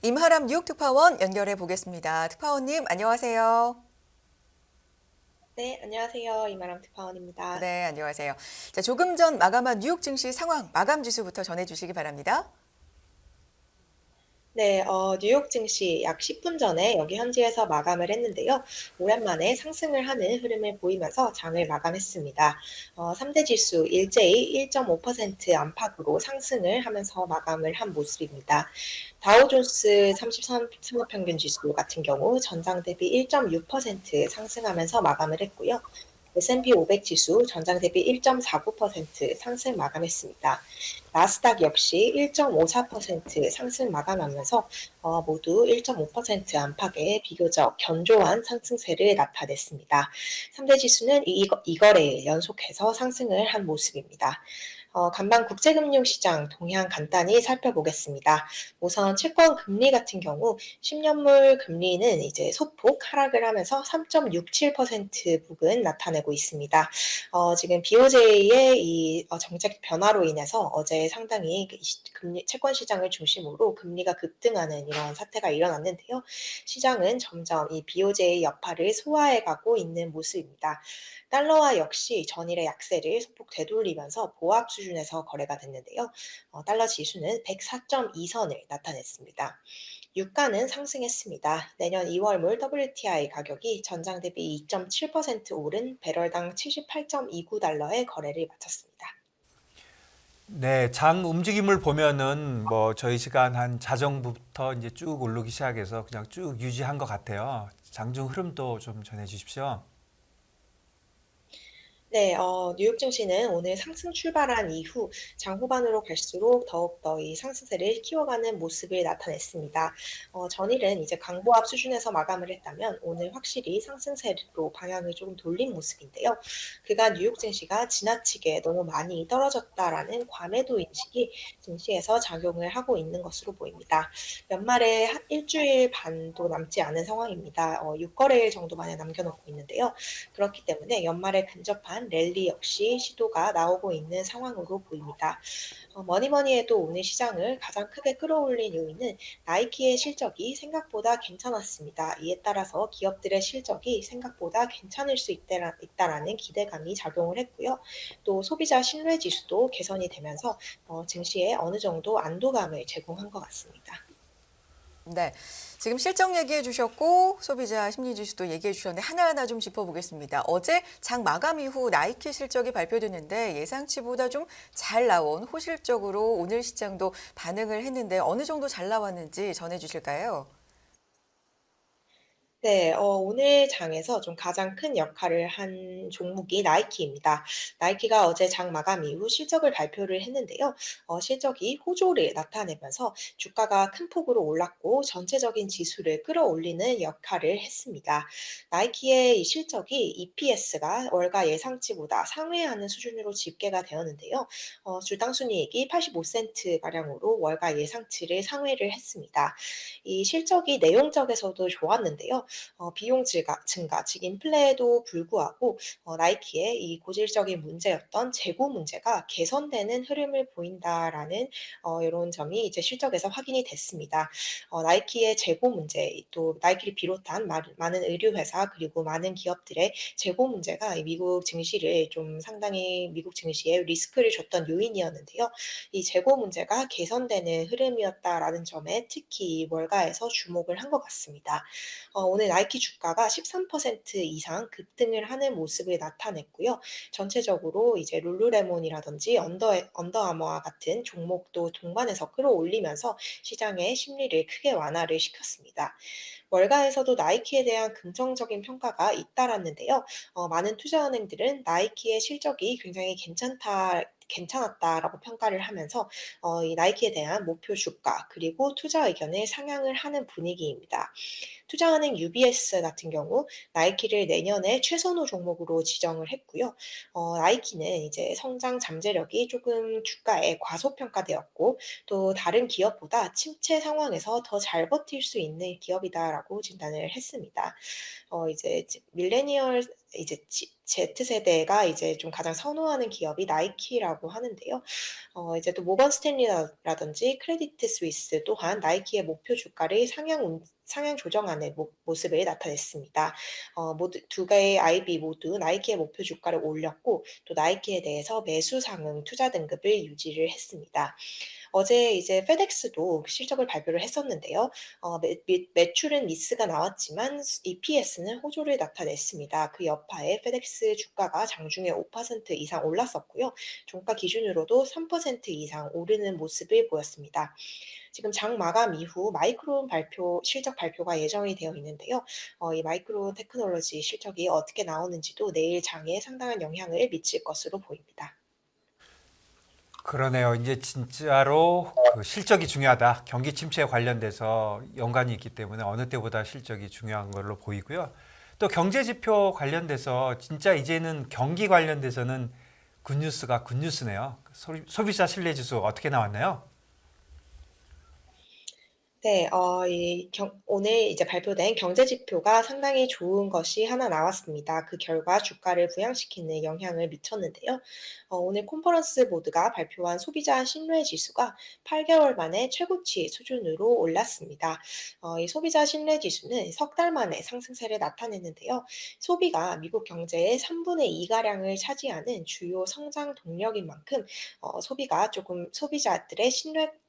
임하람 뉴욕 특파원 연결해 보겠습니다. 특파원님, 안녕하세요. 네, 안녕하세요. 이마람 특파원입니다. 네, 안녕하세요. 자, 조금 전 마감한 뉴욕 증시 상황, 마감 지수부터 전해 주시기 바랍니다. 네, 뉴욕 증시 약 10분 전에 여기 현지에서 마감을 했는데요. 오랜만에 상승을 하는 흐름을 보이면서 장을 마감했습니다. 3대 지수 일제히 1.5% 안팎으로 상승을 하면서 마감을 한 모습입니다. 다우존스 33 산업평균 지수 같은 경우 전장 대비 1.6% 상승하면서 마감을 했고요. S&P 500 지수 전장 대비 1.49% 상승 마감했습니다. 나스닥 역시 1.54% 상승 마감하면서 모두 1.5% 안팎의 비교적 견조한 상승세를 나타냈습니다. 3대 지수는 이거래일 연속해서 상승을 한 모습입니다. 간밤 국제금융시장 동향 간단히 살펴보겠습니다. 우선 채권 금리 같은 경우 10년물 금리는 이제 소폭 하락을 하면서 3.67% 부근 나타내고 있습니다. 지금 BOJ의 이 정책 변화로 인해서 어제 상당히 금리 채권 시장을 중심으로 금리가 급등하는 이런 사태가 일어났는데요. 시장은 점점 이 BOJ의 여파를 소화해 가고 있는 모습입니다. 달러화 역시 전일의 약세를 소폭 되돌리면서 보합 수준에서 거래가 됐는데요. 달러 지수는 104.2선을 나타냈습니다. 유가는 상승했습니다. 내년 2월물 WTI 가격이 전장 대비 2.7% 오른 배럴당 78.29달러에 거래를 마쳤습니다. 네, 장 움직임을 보면은 뭐 저희 시간 한 자정부터 이제 쭉 오르기 시작해서 그냥 쭉 유지한 것 같아요. 장중 흐름도 좀 전해 주십시오. 네, 뉴욕 증시는 오늘 상승 출발한 이후 장 후반으로 갈수록 더욱더 이 상승세를 키워가는 모습을 나타냈습니다. 전일은 이제 강보합 수준에서 마감을 했다면 오늘 확실히 상승세로 방향을 조금 돌린 모습인데요. 그간 뉴욕 증시가 지나치게 너무 많이 떨어졌다라는 과매도 인식이 증시에서 작용을 하고 있는 것으로 보입니다. 연말에 한 일주일 반도 남지 않은 상황입니다. 6거래일 정도만에 남겨놓고 있는데요. 그렇기 때문에 연말에 근접한 랠리 역시 시도가 나오고 있는 상황으로 보입니다. 뭐니 뭐니 해도 오늘 시장을 가장 크게 끌어올린 요인은 나이키의 실적이 생각보다 괜찮았습니다. 이에 따라서 기업들의 실적이 생각보다 괜찮을 수 있다라는 기대감이 작용을 했고요. 또 소비자 신뢰 지수도 개선이 되면서 증시에 어느 정도 안도감을 제공한 것 같습니다. 네. 지금 실적 얘기해 주셨고, 소비자 심리 지수도 얘기해 주셨는데, 하나하나 좀 짚어보겠습니다. 어제 장 마감 이후 나이키 실적이 발표됐는데, 예상치보다 좀 잘 나온 호실적으로 오늘 시장도 반응을 했는데, 어느 정도 잘 나왔는지 전해 주실까요? 네. 오늘 장에서 좀 가장 큰 역할을 한 종목이 나이키입니다. 나이키가 어제 장 마감 이후 실적을 발표를 했는데요. 실적이 호조를 나타내면서 주가가 큰 폭으로 올랐고 전체적인 지수를 끌어올리는 역할을 했습니다. 나이키의 이 실적이 EPS가 월가 예상치보다 상회하는 수준으로 집계가 되었는데요. 주당 순이익이 85센트 가량으로 월가 예상치를 상회를 했습니다. 이 실적이 내용적에서도 좋았는데요. 비용 증가, 즉 인플레에도 불구하고 나이키의 이 고질적인 문제였던 재고 문제가 개선되는 흐름을 보인다라는 이런 점이 이제 실적에서 확인이 됐습니다. 나이키의 재고 문제, 또 나이키를 비롯한 많은 의류 회사 그리고 많은 기업들의 재고 문제가 이 미국 증시를 좀 상당히 미국 증시에 리스크를 줬던 요인이었는데요. 이 재고 문제가 개선되는 흐름이었다라는 점에 특히 월가에서 주목을 한 것 같습니다. 오늘 나이키 주가가 13% 이상 급등을 하는 모습을 나타냈고요. 전체적으로 이제 룰루레몬이라든지 언더아머와 같은 종목도 동반해서 끌어올리면서 시장의 심리를 크게 완화를 시켰습니다. 월가에서도 나이키에 대한 긍정적인 평가가 잇따랐는데요. 많은 투자은행들은 나이키의 실적이 굉장히 괜찮았다라고 평가를 하면서 이 나이키에 대한 목표 주가 그리고 투자 의견을 상향을 하는 분위기입니다. 투자은행 UBS 같은 경우 나이키를 내년에 최선호 종목으로 지정을 했고요. 나이키는 이제 성장 잠재력이 조금 주가에 과소평가되었고 또 다른 기업보다 침체 상황에서 더 잘 버틸 수 있는 기업이다라고 진단을 했습니다. 이제 밀레니얼 이제 Z세대가 이제 좀 가장 선호하는 기업이 나이키라고 하는데요. 이제 또 모건 스탠리라든지 크레디트 스위스 또한 나이키의 목표 주가를 상향 조정하는 모습을 나타냈습니다. 모두 두 개의 IB 모두 나이키의 목표 주가를 올렸고 또 나이키에 대해서 매수 상응 투자 등급을 유지를 했습니다. 어제 이제 페덱스도 실적을 발표를 했었는데요. 매출은 미스가 나왔지만 EPS는 호조를 나타냈습니다. 그 여파에 페덱스 주가가 장중에 5% 이상 올랐었고요. 종가 기준으로도 3% 이상 오르는 모습을 보였습니다. 지금 장 마감 이후 마이크론 실적 발표가 예정이 되어 있는데요. 이 마이크론 테크놀로지 실적이 어떻게 나오는지도 내일 장에 상당한 영향을 미칠 것으로 보입니다. 그러네요. 이제 진짜로 그 실적이 중요하다. 경기 침체에 관련돼서 연관이 있기 때문에 어느 때보다 실적이 중요한 걸로 보이고요. 또 경제 지표 관련돼서 진짜 이제는 경기 관련돼서는 굿뉴스가 굿뉴스네요. 소비자 신뢰 지수 어떻게 나왔나요? 네. 오늘 이제 발표된 경제 지표가 상당히 좋은 것이 하나 나왔습니다. 그 결과 주가를 부양시키는 영향을 미쳤는데요. 오늘 컨퍼런스 보드가 발표한 소비자 신뢰 지수가 8개월 만에 최고치 수준으로 올랐습니다. 이 소비자 신뢰 지수는 석 달 만에 상승세를 나타냈는데요. 소비가 미국 경제의 3분의 2 가량을 차지하는 주요 성장 동력인 만큼 소비자들의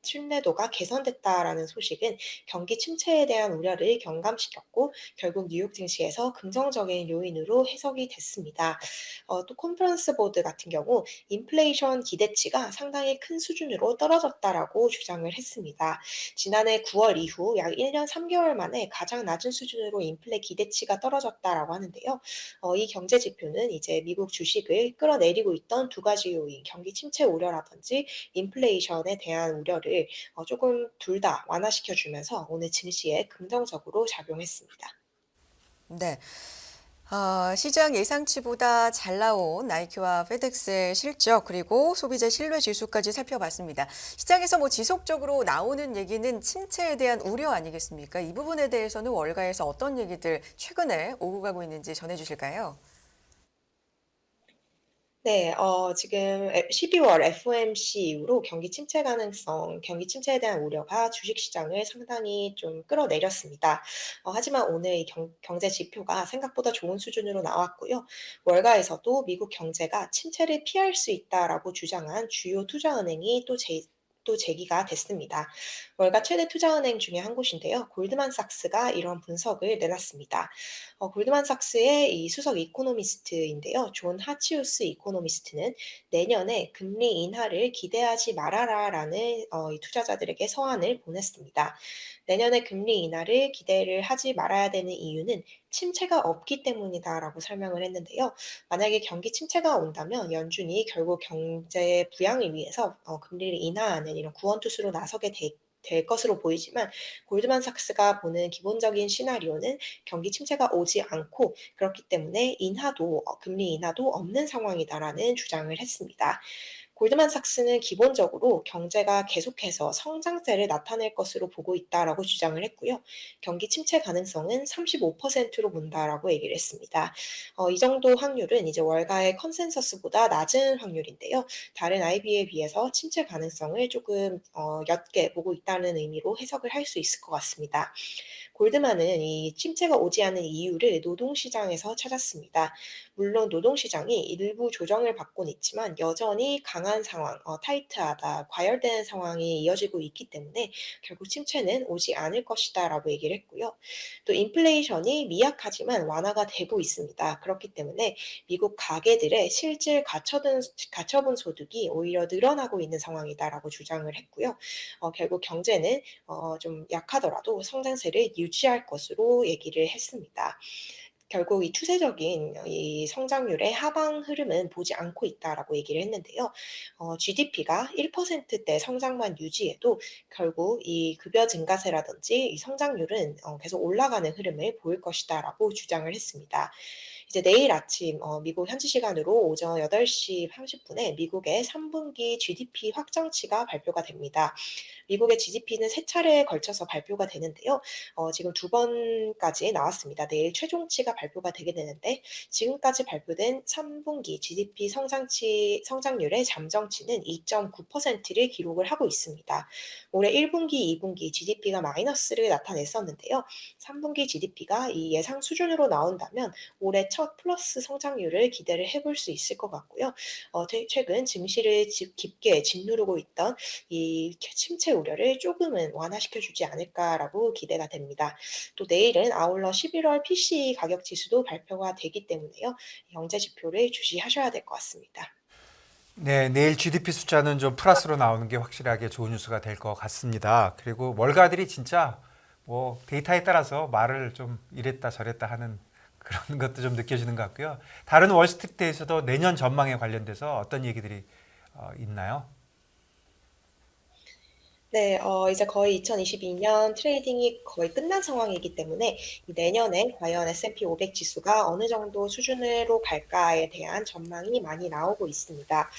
신뢰도가 개선됐다라는 소식은 경기 침체에 대한 우려를 경감시켰고 결국 뉴욕 증시에서 긍정적인 요인으로 해석이 됐습니다. 또 컨퍼런스 보드 같은 경우 인플레이션 기대치가 상당히 큰 수준으로 떨어졌다라고 주장을 했습니다. 지난해 9월 이후 약 1년 3개월 만에 가장 낮은 수준으로 인플레 기대치가 떨어졌다라고 하는데요. 이 경제 지표는 이제 미국 주식을 끌어내리고 있던 두 가지 요인, 경기 침체 우려라든지 인플레이션에 대한 우려를 조금 둘 다 완화시켜 주면서 오늘 증시에 긍정적으로 작용했습니다. 네. 시장 예상치보다 잘 나온 나이키와 페덱스의 실적 그리고 소비자 신뢰 지수까지 살펴봤습니다. 시장에서 뭐 지속적으로 나오는 얘기는 침체에 대한 우려 아니겠습니까? 이 부분에 대해서는 월가에서 어떤 얘기들 최근에 오고 가고 있는지 전해주실까요? 네. 지금 12월 FOMC 이후로 경기 침체에 대한 우려가 주식 시장을 상당히 좀 끌어내렸습니다. 하지만 오늘 이 경제 지표가 생각보다 좋은 수준으로 나왔고요. 월가에서도 미국 경제가 침체를 피할 수 있다라고 주장한 주요 투자은행이 또 제기가 됐습니다. 월가 최대 투자은행 중에 한 곳인데요. 골드만삭스가 이런 분석을 내놨습니다. 골드만삭스의 이 수석 이코노미스트인데요. 존 하치우스 이코노미스트는 내년에 금리 인하를 기대하지 말아라라는 이 투자자들에게 서한을 보냈습니다. 내년에 금리 인하를 기대를 하지 말아야 되는 이유는 침체가 없기 때문이다라고 설명을 했는데요. 만약에 경기 침체가 온다면 연준이 결국 경제 부양을 위해서 금리를 인하하는 이런 구원투수로 나서게 될 것으로 보이지만 골드만삭스가 보는 기본적인 시나리오는 경기 침체가 오지 않고 그렇기 때문에 금리 인하도 없는 상황이다라는 주장을 했습니다. 골드만삭스는 기본적으로 경제가 계속해서 성장세를 나타낼 것으로 보고 있다라고 주장을 했고요. 경기 침체 가능성은 35%로 본다라고 얘기를 했습니다. 이 정도 확률은 이제 월가의 컨센서스보다 낮은 확률인데요. 다른 IB에 비해서 침체 가능성을 조금 옅게 보고 있다는 의미로 해석을 할 수 있을 것 같습니다. 골드만은 이 침체가 오지 않은 이유를 노동시장에서 찾았습니다. 물론 노동시장이 일부 조정을 받곤 있지만 여전히 강한 상황, 타이트하다, 과열되는 상황이 이어지고 있기 때문에 결국 침체는 오지 않을 것이다라고 얘기를 했고요. 또 인플레이션이 미약하지만 완화가 되고 있습니다. 그렇기 때문에 미국 가계들의 실질 가처분 소득이 오히려 늘어나고 있는 상황이다라고 주장을 했고요. 결국 경제는 좀 약하더라도 성장세를 유지할 것으로 얘기를 했습니다. 결국 이 추세적인 이 성장률의 하방 흐름은 보지 않고 있다라고 얘기를 했는데요. GDP가 1%대 성장만 유지해도 결국 이 급여 증가세라든지 이 성장률은 계속 올라가는 흐름을 보일 것이다라고 주장을 했습니다. 이제 내일 아침 미국 현지 시간으로 오전 8시 30분에 미국의 3분기 GDP 확정치가 발표가 됩니다. 미국의 GDP는 세 차례에 걸쳐서 발표가 되는데요. 지금 두 번까지 나왔습니다. 내일 최종치가 발표가 되게 되는데 지금까지 발표된 3분기 GDP 성장률의 잠정치는 2.9%를 기록을 하고 있습니다. 올해 1분기, 2분기 GDP가 마이너스를 나타냈었는데요. 3분기 GDP가 이 예상 수준으로 나온다면 올해 첫 플러스 성장률을 기대를 해볼 수 있을 것 같고요. 최근 증시를 깊게 짓누르고 있던 이 침체 우려를 조금은 완화시켜주지 않을까라고 기대가 됩니다. 또 내일은 아울러 11월 PCE 가격 지수도 발표가 되기 때문에요. 경제 지표를 주시하셔야 될 것 같습니다. 네, 내일 GDP 숫자는 좀 플러스로 나오는 게 확실하게 좋은 뉴스가 될 것 같습니다. 그리고 월가들이 진짜 뭐 데이터에 따라서 말을 좀 이랬다 저랬다 하는 그런 것도 좀 느껴지는 것 같고요. 다른 월스트리트에서도 내년 전망에 관련돼서 어떤 얘기들이 있나요? 네, 이제 거의 2022년 트레이딩이 거의 끝난 상황이기 때문에 이 내년에 과연 S&P 500 지수가 어느 정도 수준으로 갈까에 대한 전망이 많이 나오고 있습니다.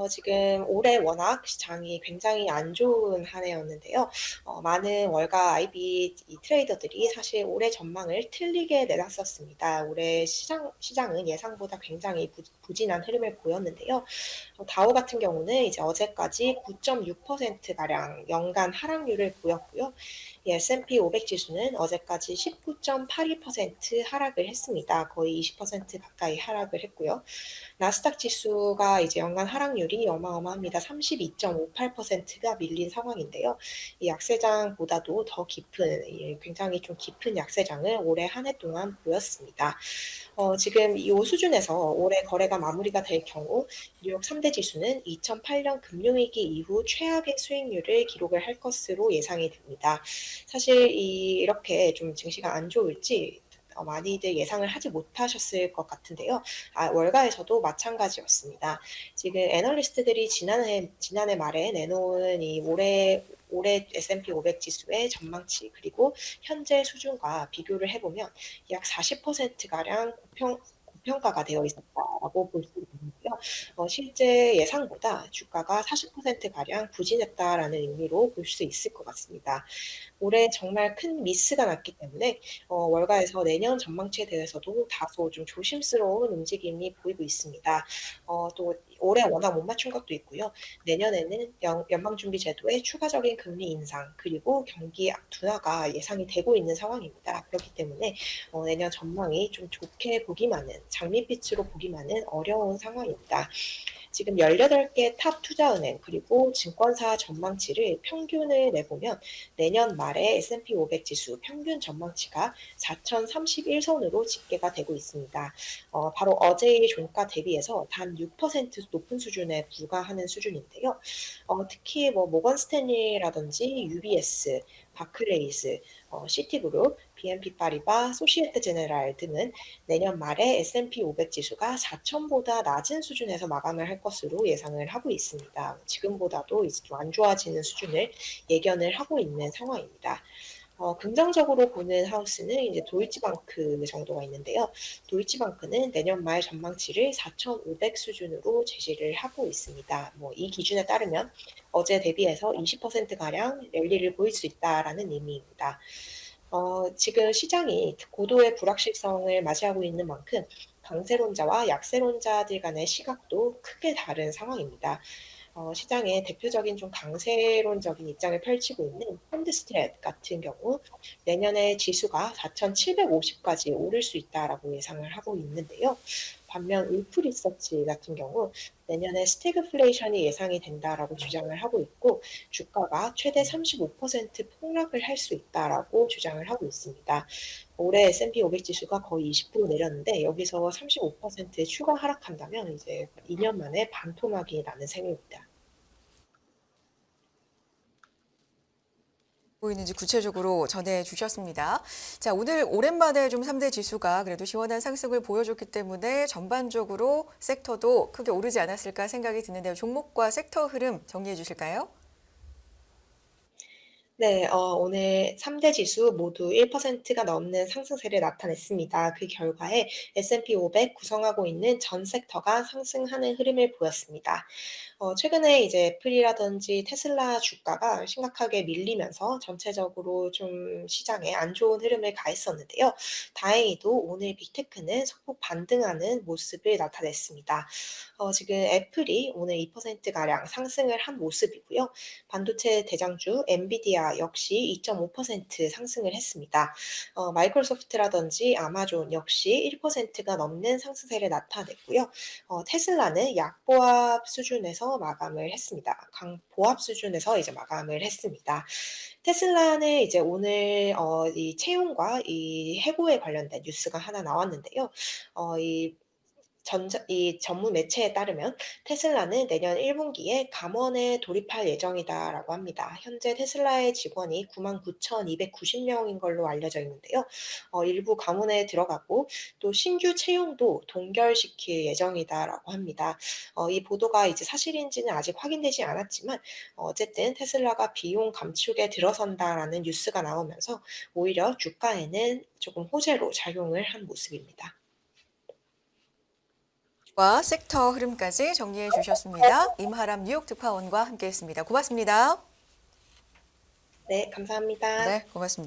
지금 올해 워낙 시장이 굉장히 안 좋은 한 해였는데요. 많은 월가 IB 이 트레이더들이 사실 올해 전망을 틀리게 내놨었습니다. 올해 시장은 예상보다 굉장히 부진한 흐름을 보였는데요. 다우 같은 경우는 이제 어제까지 9.6%가량 연간 하락률을 보였고요. 이 S&P 500 지수는 어제까지 19.82% 하락을 했습니다. 거의 20% 가까이 하락을 했고요. 나스닥 지수가 이제 연간 하락률이 어마어마합니다. 32.58%가 밀린 상황인데요. 이 약세장보다도 더 깊은, 굉장히 좀 깊은 약세장을 올해 한 해 동안 보였습니다. 지금 이 수준에서 올해 거래가 마무리가 될 경우 뉴욕 3대 지수는 2008년 금융위기 이후 최악의 수익률을 기록을 할 것으로 예상이 됩니다. 사실 이렇게 좀 증시가 안 좋을지 많이들 예상을 하지 못하셨을 것 같은데요. 월가에서도 마찬가지였습니다. 지금 애널리스트들이 지난해 말에 내놓은 이 올해 S&P 500 지수의 전망치 그리고 현재 수준과 비교를 해보면 약 40%가량 고평가가 되어 있었다라고 볼 수 있는데요. 실제 예상보다 주가가 40%가량 부진했다라는 의미로 볼 수 있을 것 같습니다. 올해 정말 큰 미스가 났기 때문에 월가에서 내년 전망치에 대해서도 다소 좀 조심스러운 움직임이 보이고 있습니다. 또 올해 워낙 못 맞춘 것도 있고요. 내년에는 연방준비제도의 추가적인 금리 인상 그리고 경기 둔화가 예상이 되고 있는 상황입니다. 그렇기 때문에 내년 전망이 좀 좋게 보기만은 장밋빛으로 보기만은 어려운 상황입니다. 지금 18개 탑 투자은행 그리고 증권사 전망치를 평균을 내보면 내년 말에 S&P 500 지수 평균 전망치가 4,031선으로 집계가 되고 있습니다. 바로 어제의 종가 대비해서 단 6% 높은 수준에 불과하는 수준인데요. 특히 뭐 모건 스탠리라든지 UBS, 바클레이스, 시티그룹, BNP 파리바, 소시에테 제네랄 등은 내년 말에 S&P 500 지수가 4,000보다 낮은 수준에서 마감을 할 것으로 예상을 하고 있습니다. 지금보다도 이제 좀 안 좋아지는 수준을 예견을 하고 있는 상황입니다. 긍정적으로 보는 하우스는 이제 도이치방크 정도가 있는데요. 도이치방크는 내년 말 전망치를 4,500 수준으로 제시를 하고 있습니다. 뭐 이 기준에 따르면 어제 대비해서 20%가량 랠리를 보일 수 있다라는 의미입니다. 지금 시장이 고도의 불확실성을 맞이하고 있는 만큼 강세론자와 약세론자들 간의 시각도 크게 다른 상황입니다. 시장의 대표적인 좀 강세론적인 입장을 펼치고 있는 펀드스트랩 같은 경우 내년에 지수가 4,750까지 오를 수 있다라고 예상을 하고 있는데요. 반면 울프 리서치 같은 경우 내년에 스태그플레이션이 예상이 된다라고 주장을 하고 있고 주가가 최대 35% 폭락을 할 수 있다라고 주장을 하고 있습니다. 올해 S&P 500 지수가 거의 20% 내렸는데 여기서 35% 추가 하락한다면 이제 2년 만에 반토막이 나는 셈입니다. 보이는지 구체적으로 전해 주셨습니다. 자, 오늘 오랜만에 좀 3대 지수가 그래도 시원한 상승을 보여줬기 때문에 전반적으로 섹터도 크게 오르지 않았을까 생각이 드는데요. 종목과 섹터 흐름 정리해 주실까요? 네, 오늘 3대 지수 모두 1%가 넘는 상승세를 나타냈습니다. 그 결과에 S&P 500 구성하고 있는 전 섹터가 상승하는 흐름을 보였습니다. 최근에 이제 애플이라든지 테슬라 주가가 심각하게 밀리면서 전체적으로 좀 시장에 안 좋은 흐름을 가했었는데요. 다행히도 오늘 빅테크는 소폭 반등하는 모습을 나타냈습니다. 지금 애플이 오늘 2%가량 상승을 한 모습이고요. 반도체 대장주 엔비디아 역시 2.5% 상승을 했습니다. 마이크로소프트라든지 아마존 역시 1%가 넘는 상승세를 나타냈고요. 테슬라는 약보합 수준에서 마감을 했습니다. 강보합 수준에서 이제 마감을 했습니다. 테슬라는 이제 오늘 이 채용과 이 해고에 관련된 뉴스가 하나 나왔는데요. 이 전문 매체에 따르면 테슬라는 내년 1분기에 감원에 돌입할 예정이다라고 합니다. 현재 테슬라의 직원이 99,290명인 걸로 알려져 있는데요. 일부 감원에 들어가고 또 신규 채용도 동결시킬 예정이다라고 합니다. 이 보도가 이제 사실인지는 아직 확인되지 않았지만 어쨌든 테슬라가 비용 감축에 들어선다라는 뉴스가 나오면서 오히려 주가에는 조금 호재로 작용을 한 모습입니다. 와 섹터 흐름까지 정리해 주셨습니다. 임하람 뉴욕 특파원과 함께했습니다. 고맙습니다. 네, 감사합니다. 네, 고맙습니다.